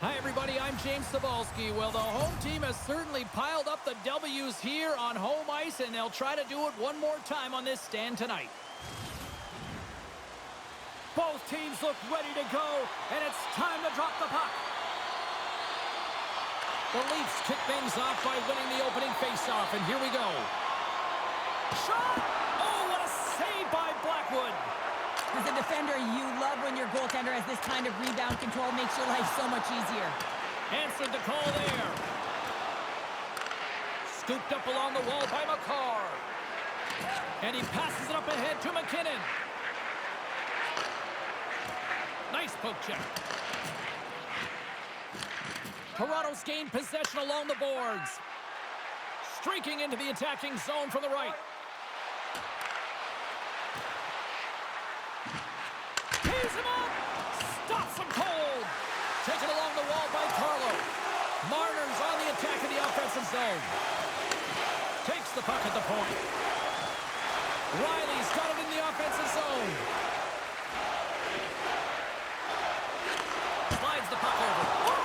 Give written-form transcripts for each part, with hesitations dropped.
Hi, everybody. I'm James Cebulski. Well, the home team has certainly piled up the W's here on home ice, and they'll try to do it one more time on this stand tonight. Both teams look ready to go, and it's time to drop the puck. The Leafs kick things off by winning the opening faceoff, and here we go. Shot! Oh, what a save by Blackwood! As a defender, you love when your goaltender has this kind of rebound control. Makes your life so much easier. Answered the call there. Scooped up along the wall by McCarr. And he passes it up ahead to McKinnon. Nice poke check. Toronto's gained possession along the boards. Streaking into the attacking zone from the right. Tees him up! Stops him cold! Taken along the wall by Carlo. Marner's on the attack in the offensive zone. Takes the puck at the point. Riley's got it in the offensive zone. Slides the puck over. Oh,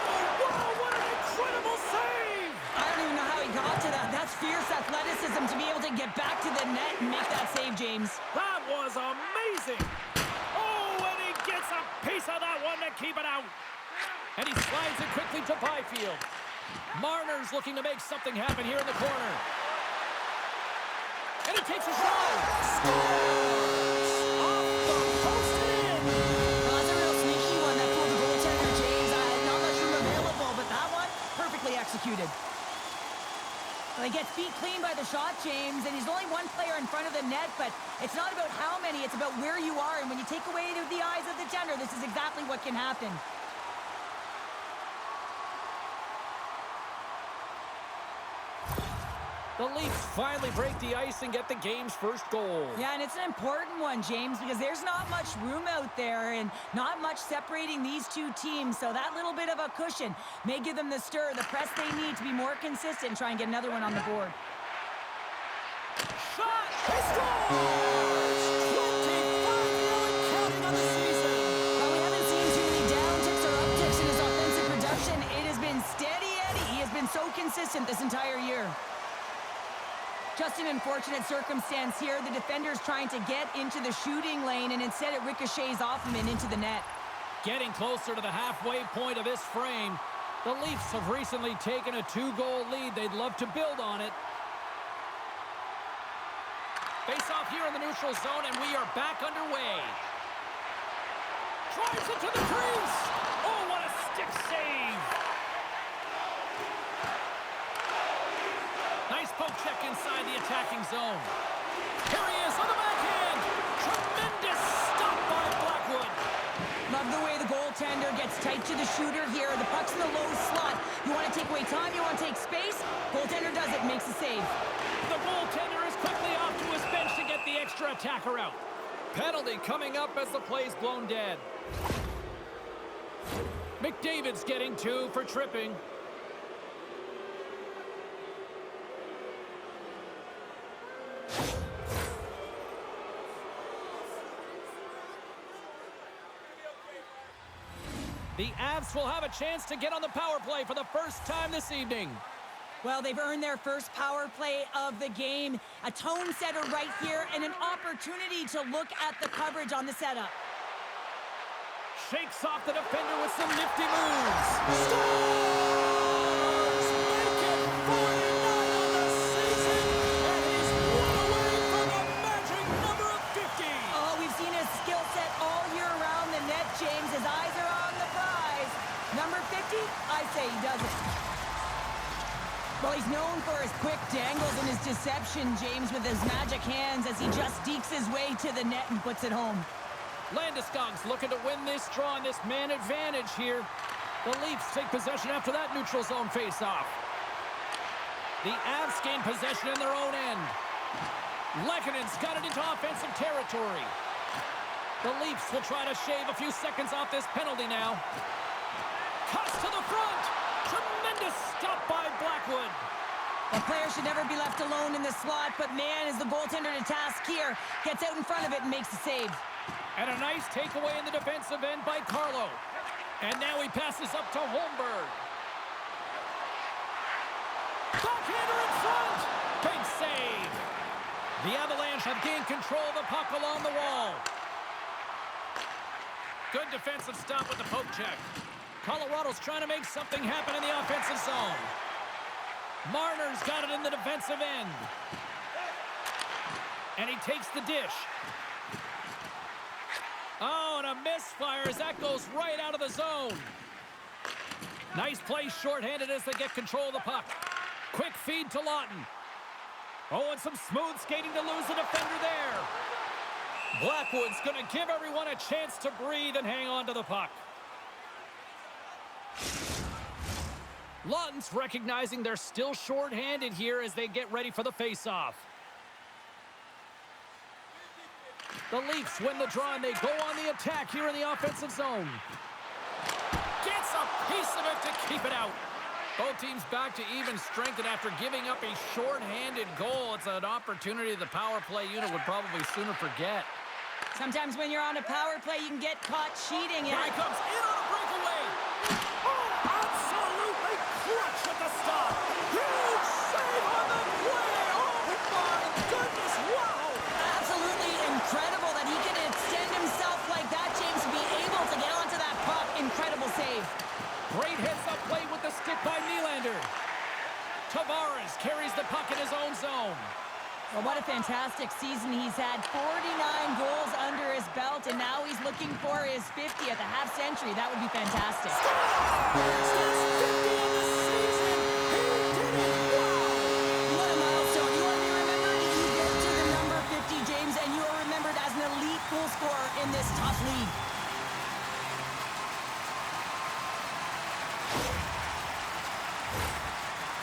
wow, what an incredible save! I don't even know how he got to that. That's fierce athleticism to be able to get back to the net and make that save, James. That was amazing! Gets a piece of that one to keep it out. And he slides it quickly to Byfield. Marner's looking to make something happen here in the corner. And he takes a shot. Scores! Off the post and in. Well, that's a real sneaky one that pulled the goaltender, James. Not much room available, but that one, perfectly executed. Well, he gets beat clean by the shot, James, and he's only one player in front of the net, but it's not about how many, it's about where you are, and when you take away the eyes of the defender, this is exactly what can happen. The Leafs finally break the ice and get the game's first goal. Yeah, and it's an important one, James, because there's not much room out there and not much separating these two teams, so that little bit of a cushion may give them the stir, the press they need to be more consistent and try and get another one on the board. Shot! He scores! 25-0 and counting on the season. Well, we haven't seen too many downticks or upticks in his offensive production. It has been steady Eddie. He has been so consistent this entire year. Just an unfortunate circumstance here. The defender's trying to get into the shooting lane, and instead it ricochets off him and into the net. Getting closer to the halfway point of this frame. The Leafs have recently taken a 2-goal lead. They'd love to build on it. Face off here in the neutral zone, and we are back underway. Drives it to the crease. Oh, what a stick save. Nice poke check inside the attacking zone. Here he is on the backhand. Tremendous stop by Blackwood. Love the way the goaltender gets tight to the shooter here. The puck's in the low slot. You want to take away time, you want to take space. Goaltender does it, makes a save. The goaltender is quickly off to his bench to get the extra attacker out. Penalty coming up as the play's blown dead. McDavid's getting 2 for tripping. The Avs will have a chance to get on the power play for the first time this evening. Well, they've earned their first power play of the game. A tone setter right here and an opportunity to look at the coverage on the setup. Shakes off the defender with some nifty moves. Scores! Make it 49 on the season, and he's one away from a magic number of 50. Oh, we've seen his skill set all year around the net, James. His eyes are on the prize. Number 50, I say he does it. Well, he's known for his quick dangles and his deception, James, with his magic hands as he just dekes his way to the net and puts it home. Landeskog's looking to win this draw and this man advantage here. The Leafs take possession after that neutral zone faceoff. The Avs gain possession in their own end. Lekkonen's got it into offensive territory. The Leafs will try to shave a few seconds off this penalty now. Cuts to the front. Tremendous stop by Blackwood. The player should never be left alone in the slot, but man, is the goaltender to task here. Gets out in front of it and makes the save. And a nice takeaway in the defensive end by Carlo. And now he passes up to Holmberg. Backhander in front. Big save. The Avalanche have gained control of the puck along the wall. Good defensive stop with the poke check. Colorado's trying to make something happen in the offensive zone. Marner's got it in the defensive end. And he takes the dish. Oh, and a misfire as that goes right out of the zone. Nice play shorthanded as they get control of the puck. Quick feed to Lawton. Oh, and some smooth skating to lose the defender there. Blackwood's going to give everyone a chance to breathe and hang on to the puck. Lawton's recognizing they're still shorthanded here as they get ready for the face-off. The Leafs win the draw and they go on the attack here in the offensive zone. Gets a piece of it to keep it out. Both teams back to even strength, and after giving up a shorthanded goal, it's an opportunity the power play unit would probably sooner forget. Sometimes when you're on a power play, you can get caught cheating. Here he comes in on a breakaway. Oh, absolutely clutch at the stop. Huge save on the play. Oh, my goodness. Wow. Absolutely incredible that he can extend himself like that, James, to be able to get onto that puck. Incredible save. Great heads-up play with the stick by Nylander. Tavares carries the puck in his own zone. Well, what a fantastic season he's had. 49 goals under his belt, and now he's looking for his 50th, a half century. That would be fantastic. What a milestone. You want to be remembered? You get to the number 50, James, and you are remembered as an elite goal scorer in this tough league.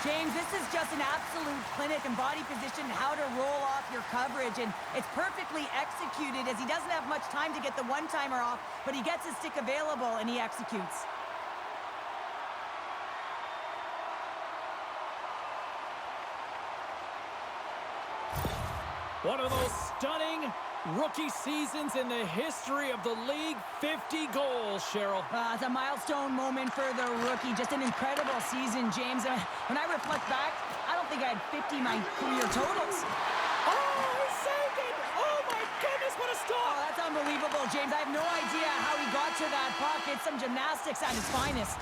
James, this is just an absolute clinic and body position, how to roll off your coverage, and it's perfectly executed as he doesn't have much time to get the one-timer off, but he gets his stick available and he executes. One of those stunning rookie seasons in the history of the league. 50 goals, Cheryl. It's a milestone moment for the rookie. Just an incredible season, James. When I reflect back, I don't think I had 50 my career totals. Oh, he saved it! Oh, my goodness, what a Oh, stop! that's unbelievable, James. I have no idea how he got to that puck. It's some gymnastics at its finest.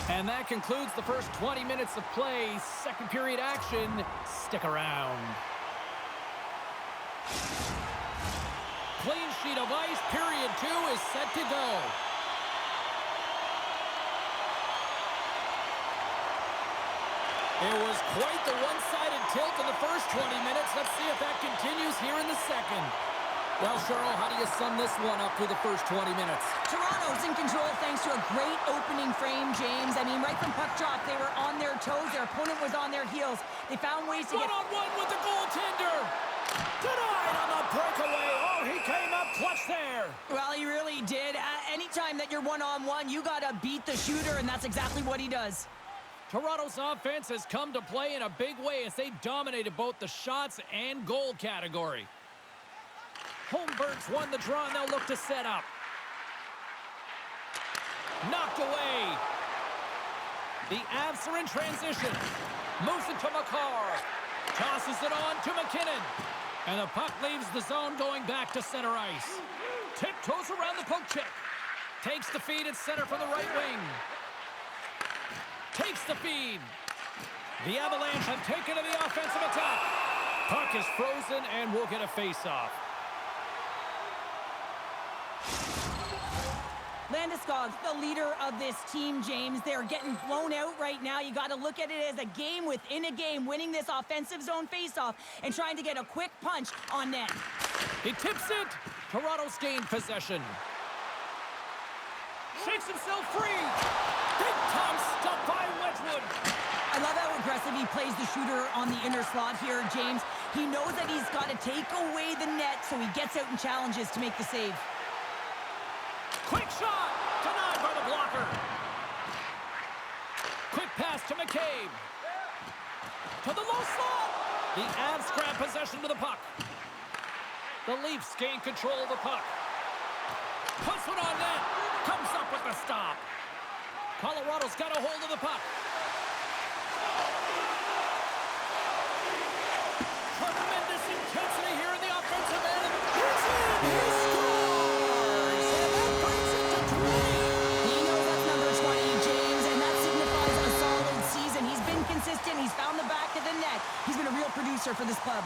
And that concludes the first 20 minutes of play. Second period action. Stick around. Clean sheet of ice. Period 2 is set to go. It was quite the one-sided tilt in the first 20 minutes. Let's see if that continues here in the second. Well, Cheryl, how do you sum this one up through the first 20 minutes? Toronto's in control thanks to a great opening frame, James. I mean, right from puck drop, they were on their toes. Their opponent was on their heels. They found ways to get... One-on-one with the goaltender. Denied on the breakaway. Oh, he came up clutch there. Well, he really did. Anytime that you're one-on-one, you got to beat the shooter, and that's exactly what he does. Toronto's offense has come to play in a big way as they dominated both the shots and goal category. Holmberg's won the draw, and they'll look to set up. Knocked away. The Avs are in transition. Moves it to Makar. Tosses it on to McKinnon. And the puck leaves the zone going back to center ice. Tiptoes around the poke check. Takes the feed at center from the right wing. Takes the feed. The Avalanche have taken to the offensive attack. Puck is frozen and we'll get a face-off. Landeskog's the leader of this team, James. They're getting blown out right now. You got to look at it as a game within a game, winning this offensive zone faceoff and trying to get a quick punch on net. He tips it. Toronto's gained possession. Shakes himself free. Big time stuff by Wedgwood. I love how aggressive he plays the shooter on the inner slot here, James. He knows that he's got to take away the net, so he gets out and challenges to make the save. Quick shot! Denied by the blocker. Quick pass to McCabe. To the low slot. The Avs grab possession to the puck. The Leafs gain control of the puck. Puts it on net. Comes up with the stop. Colorado's got a hold of the puck. Tremendous intensity here in the offensive end. He's in! He scores! And that brings it to 20. He knows that's number 20, James, and that signifies a solid season. He's been consistent. He's found the back of the net. He's been a real producer for this club.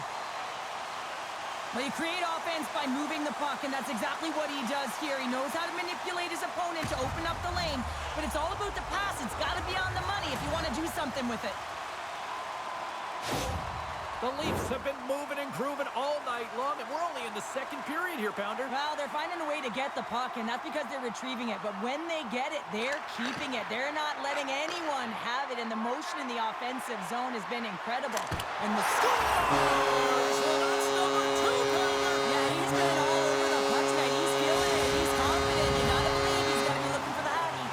Well, you create offense by moving the puck, and that's exactly what he does here. He knows how to manipulate his opponent to open up the lane, but it's all about the pass. It's got to be on the money if you want to do something with it. The Leafs have been moving and grooving all night long, and we're only in the second period here, Pounder. Well, they're finding a way to get the puck, and that's because they're retrieving it. But when they get it, they're keeping it. They're not letting anyone have it, and the motion in the offensive zone has been incredible. And the Scores! Well, that's number 2, Pounder. Yeah, he's been all over the puck tonight. He's feeling it. He's confident. You gotta believe he's gotta be looking for the hattie.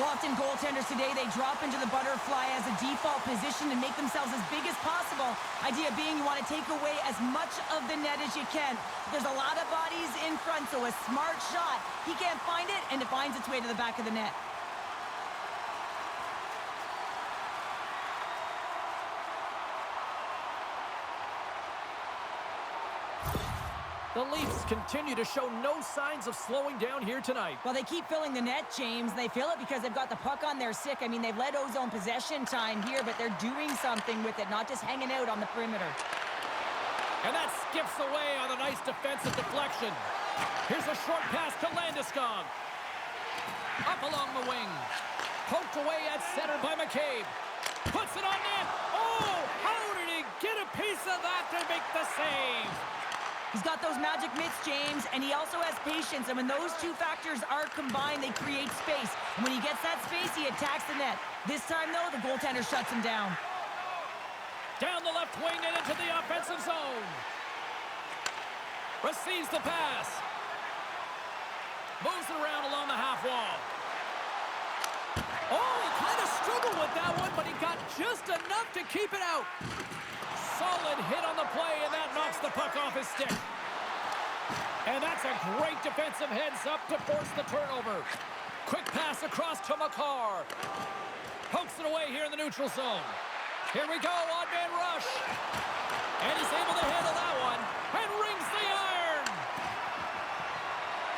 Often goaltenders today, they drop into the butterfly as a default position and make themselves as big as possible. Idea being you want to take away as much of the net as you can. There's a lot of bodies in front, so a smart shot. He can't find it, and it finds its way to the back of the net. The Leafs continue to show no signs of slowing down here tonight. Well, they keep filling the net, James. They fill it because they've got the puck on their stick. I mean, they've led Ozone possession time here, but they're doing something with it, not just hanging out on the perimeter. And that skips away on a nice defensive deflection. Here's a short pass to Landeskog. Up along the wing. Poked away at center by McCabe. Puts it on net. Oh, how did he get a piece of that to make the save? He's got those magic mitts, James, and he also has patience. And when those two factors are combined, they create space. And when he gets that space, he attacks the net. This time, though, the goaltender shuts him down. Down the left wing and into the offensive zone. Receives the pass. Moves it around along the half wall. Oh, he kind of struggled with that one, but he got just enough to keep it out. Solid hit on the play, and that knocks the puck off his stick. And that's a great defensive heads-up to force the turnover. Quick pass across to Makar. Pokes it away here in the neutral zone. Here we go, odd-man rush. And he's able to handle that one. And rings the iron.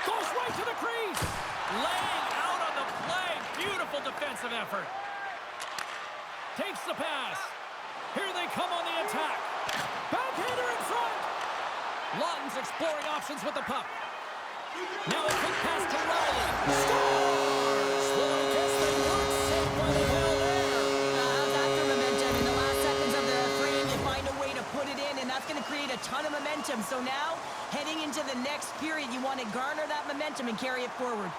Goes right to the crease. Laying out on the play. Beautiful defensive effort. Takes the pass. Here they come on the attack. Backhander in front. Lawton's exploring options with the puck. Now a quick pass to Riley. Scores! Well, I guess they weren't safe by the hell there. How's that for momentum? In the last seconds of their frame, you find a way to put it in, and that's going to create a ton of momentum. So now, heading into the next period, you want to garner that momentum and carry it forward.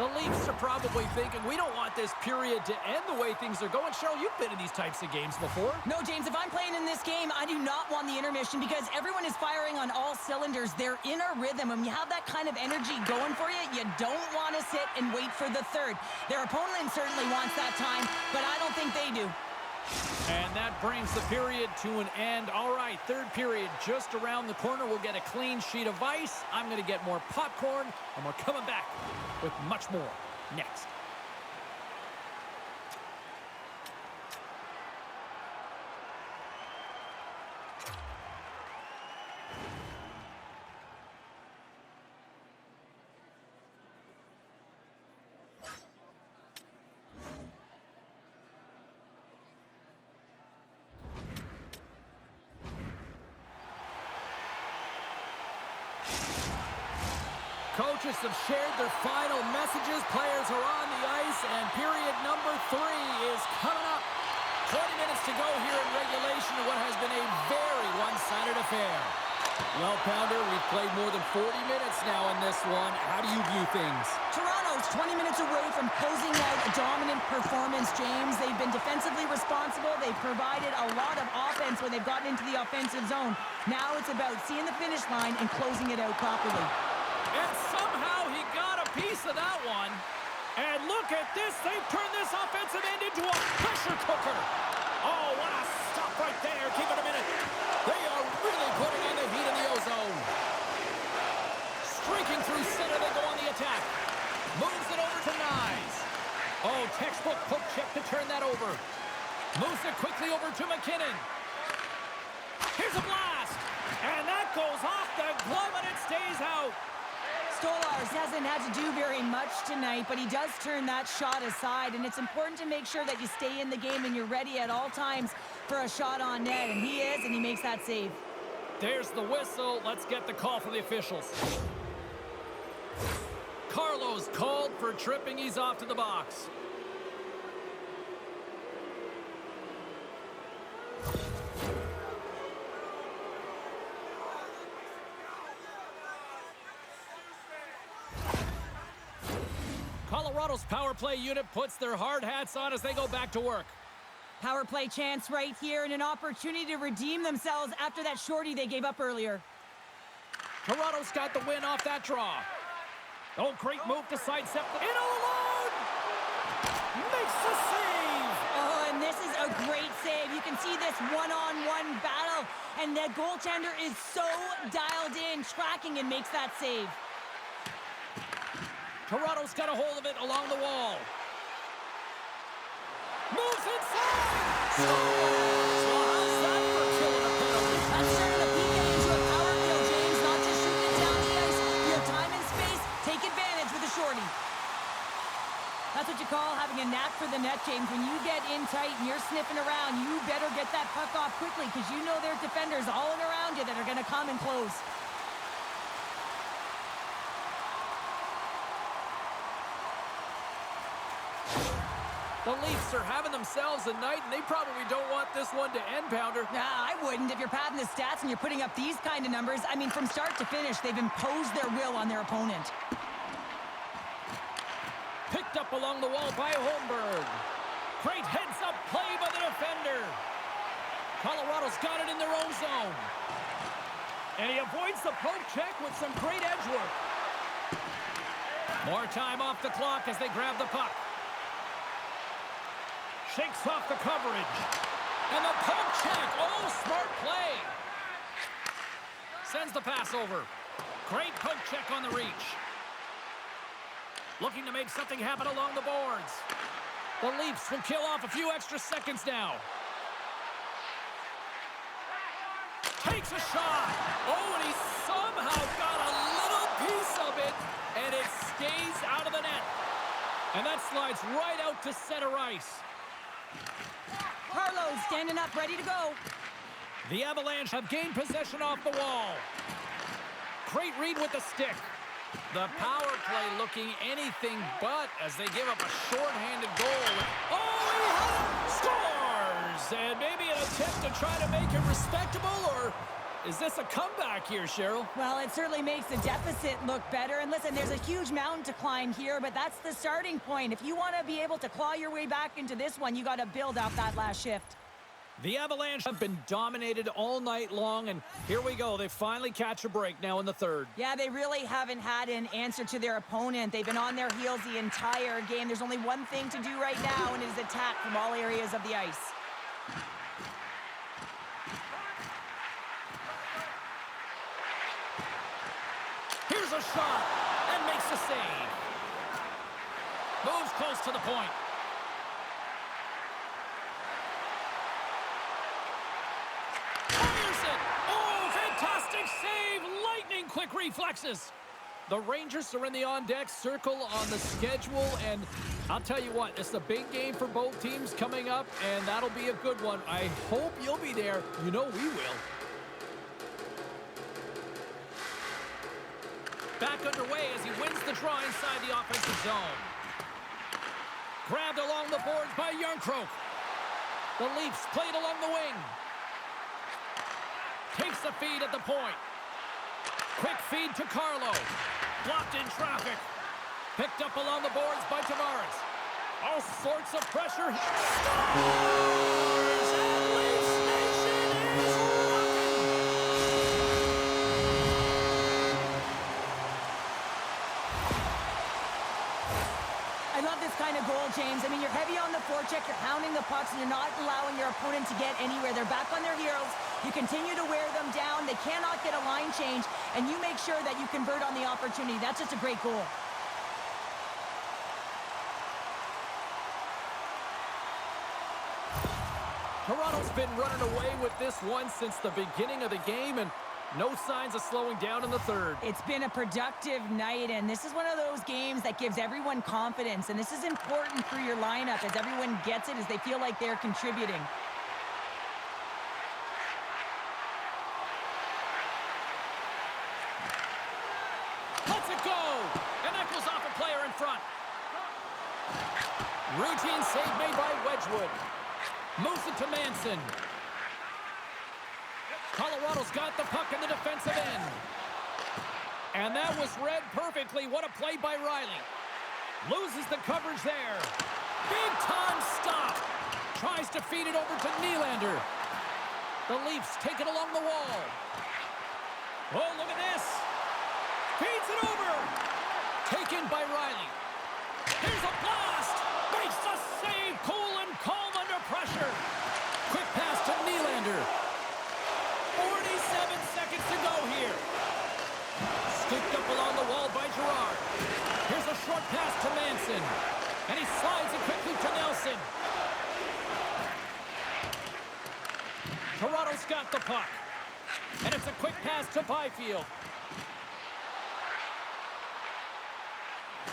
The Leafs are probably thinking, we don't want this period to end the way things are going. Cheryl, you've been in these types of games before. No, James, if I'm playing in this game, I do not want the intermission because everyone is firing on all cylinders. They're in a rhythm, and when you have that kind of energy going for you, you don't want to sit and wait for the third. Their opponent certainly wants that time, but I don't think they do. And that brings the period to an end. All right, third period just around the corner. We'll get a clean sheet of ice. I'm going to get more popcorn, and we're coming back with much more next. Coaches have shared their final messages. Players are on the ice, and period number 3 is coming up. 20 minutes to go here in regulation of what has been a very one-sided affair. Well, Pounder, we've played more than 40 minutes now in this one. How do you view things? Toronto's 20 minutes away from closing out a dominant performance, James. They've been defensively responsible. They've provided a lot of offense when they've gotten into the offensive zone. Now it's about seeing the finish line and closing it out properly. And somehow he got a piece of that one. And look at this. They've turned this offensive end into a pressure cooker. Oh, what a stop right there. Keep it a minute. They are really putting on the heat in the ozone. Streaking through center, they go on the attack. Moves it over to Nyes. Oh, textbook poke check to turn that over. Moves it quickly over to McKinnon. Here's a blast. And that goes off the glove and it stays out. Stolarz hasn't had to do very much tonight, but he does turn that shot aside, and it's important to make sure that you stay in the game and you're ready at all times for a shot on net, and he is, and he makes that save. There's the whistle. Let's get the call from the officials. Carlo's called for tripping. He's off to the box. Colorado's power play unit puts their hard hats on as they go back to work. Power play chance right here and an opportunity to redeem themselves after that shorty they gave up earlier. Toronto's got the win off that draw. Oh, great move to sidestep. In all alone! Makes the save! Oh, and this is a great save. You can see this one-on-one battle, and the goaltender is so dialed in, tracking, and makes that save. Toronto's got a hold of it along the wall. Moves inside! Scores! Well, how's that for killing a penalty? That's turning a peek into a power kill, James. Not just shooting it down the ice. Your time and space, take advantage with a shorty. That's what you call having a knack for the net, James. When you get in tight and you're sniffing around, you better get that puck off quickly because you know there's defenders all in around you that are going to come and close. The Leafs are having themselves a night, and they probably don't want this one to end, Pounder. Nah, I wouldn't. If you're padding the stats and you're putting up these kind of numbers, I mean, from start to finish, they've imposed their will on their opponent. Picked up along the wall by Holmberg. Great heads-up play by the defender. Colorado's got it in their own zone. And he avoids the poke check with some great edge work. More time off the clock as they grab the puck. Shakes off the coverage. And the poke check. Oh, smart play. Sends the pass over. Great poke check on the reach. Looking to make something happen along the boards. The Leafs will kill off a few extra seconds now. Takes a shot. Oh, and he somehow got a little piece of it, and it stays out of the net. And that slides right out to center ice. Carlo standing up, ready to go. The Avalanche have gained possession off the wall. Great read with the stick. The power play looking anything but as they give up a short-handed goal. Oh, he had it! Scores! And maybe an attempt to try to make it respectable, or is this a comeback here, Cheryl? Well, it certainly makes the deficit look better. And listen, there's a huge mountain to climb here, but that's the starting point. If you want to be able to claw your way back into this one, you got to build out that last shift. The Avalanche have been dominated all night long, and here we go. They finally catch a break now in the third. Yeah, they really haven't had an answer to their opponent. They've been on their heels the entire game. There's only one thing to do right now, and it is attack from all areas of the ice. Here's a shot, and makes the save. Moves close to the point. Fantastic save! Lightning quick reflexes. The Rangers are in the on-deck circle on the schedule, and I'll tell you what, it's a big game for both teams coming up, and that'll be a good one. I hope you'll be there. You know we will. Back underway as he wins the draw inside the offensive zone. Grabbed along the boards by Järnkrok. The Leafs played along the wing. Takes the feed at the point. Quick feed to Carlo. Blocked in traffic. Picked up along the boards by Tavares. All sorts of pressure. Scores! And Leafs Nation is rocking! I kind of goal, James. I mean, you're heavy on the forecheck, you're hounding the pucks, and you're not allowing your opponent to get anywhere. They're back on their heels. You continue to wear them down. They cannot get a line change, and you make sure that you convert on the opportunity. That's just a great goal. Toronto's been running away with this one since the beginning of the game, and no signs of slowing down in the third. It's been a productive night, and this is one of those games that gives everyone confidence, and this is important for your lineup as everyone gets it, as they feel like they're contributing. Let's it go! And that goes off a player in front. Routine save made by Wedgwood. Moves it to Manson. Colorado's got the puck in the defensive end. And that was read perfectly. What a play by Riley. Loses the coverage there. Big time stop. Tries to feed it over to Nylander. The Leafs take it along the wall. Oh, look at this. Feeds it over. Taken by Riley. Here's a blast. Makes the save. Cool and calm under pressure. Quick pass to Nylander. 47 seconds to go here. Scooped up along the wall by Gerard. Here's a short pass to Manson. And he slides it quickly to Nelson. Toronto's got the puck. And it's a quick pass to Byfield.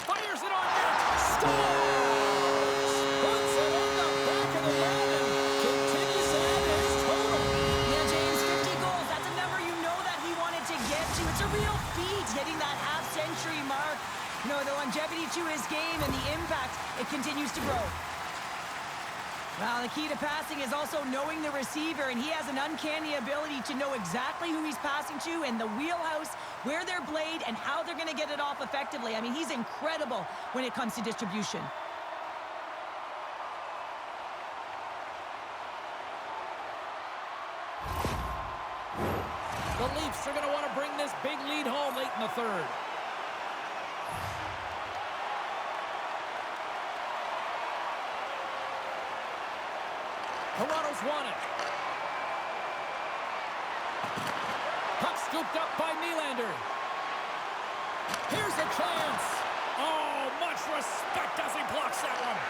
Fires it on net. Scores! Puts it in the back of the net and continues to add to his total. Yeah, James, 50 goals. That's a number you know that he wanted to get to. It's a real feat hitting that half-century mark. You know, the longevity to his game and the impact, it continues to grow. Well, the key to passing is also knowing the receiver, and he has an uncanny ability to know exactly who he's passing to and the wheelhouse, where they're played, and how they're going to get it off effectively. I mean, he's incredible when it comes to distribution. The Leafs are going to want to bring this big lead home late in the third. Toronto's won it. Puck scooped up by Nylander. Here's a chance. Oh, much respect as he blocks that one.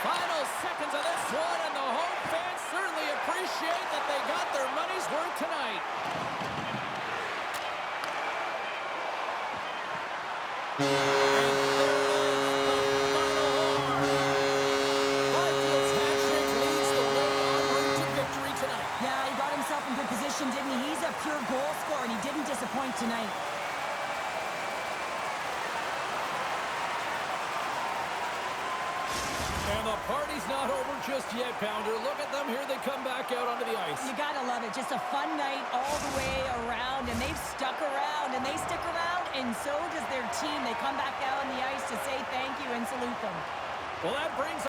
Final seconds of this one, and the home fans certainly appreciate that they got their money's worth tonight. Didn't he? He's a pure goal scorer, and he didn't disappoint tonight. And the party's not over just yet, Pounder. Look at them here. They come back out onto the ice. You gotta love it. Just a fun night all the way around, and they've stuck around, and they stick around, and so does their team. They come back out on the ice to say thank you and salute them. Well, that brings